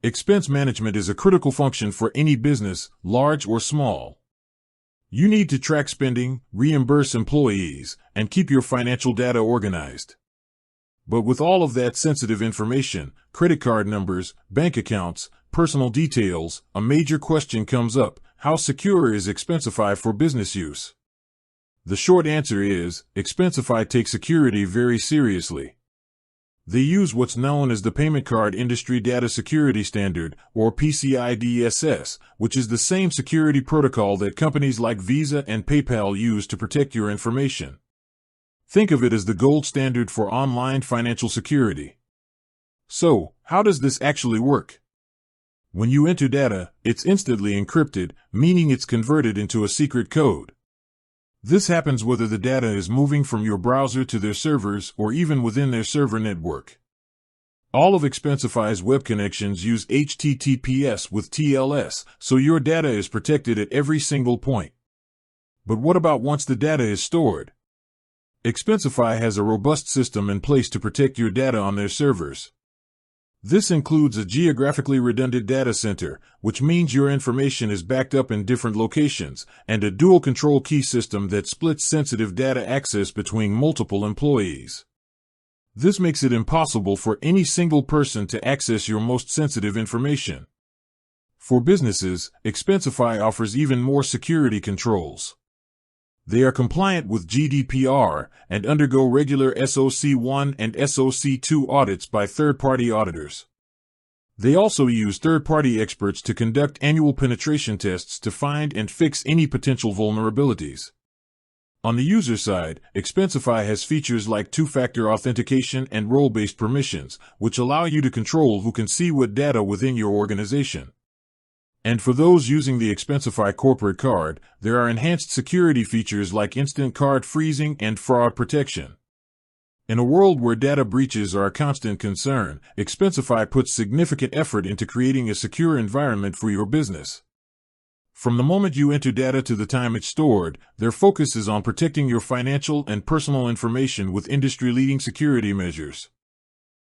Expense management is a critical function for any business, large or small. You need to track spending, reimburse employees, and keep your financial data organized. But with all of that sensitive information, credit card numbers, bank accounts, personal details, a major question comes up: how secure is Expensify for business use? The short answer is, Expensify takes security very seriously. They use what's known as the Payment Card Industry Data Security Standard, or PCI DSS, which is the same security protocol that companies like Visa and PayPal use to protect your information. Think of it as the gold standard for online financial security. So, how does this actually work? When you enter data, it's instantly encrypted, meaning it's converted into a secret code. This happens whether the data is moving from your browser to their servers or even within their server network. All of Expensify's web connections use HTTPS with TLS, so your data is protected at every single point. But what about once the data is stored? Expensify has a robust system in place to protect your data on their servers. This includes a geographically redundant data center, which means your information is backed up in different locations, and a dual control key system that splits sensitive data access between multiple employees. This makes it impossible for any single person to access your most sensitive information. For businesses, Expensify offers even more security controls. They are compliant with GDPR and undergo regular SOC 1 and SOC 2 audits by third-party auditors. They also use third-party experts to conduct annual penetration tests to find and fix any potential vulnerabilities. On the user side, Expensify has features like two-factor authentication and role-based permissions, which allow you to control who can see what data within your organization. And for those using the Expensify corporate card, there are enhanced security features like instant card freezing and fraud protection. In a world where data breaches are a constant concern, Expensify puts significant effort into creating a secure environment for your business. From the moment you enter data to the time it's stored, their focus is on protecting your financial and personal information with industry-leading security measures.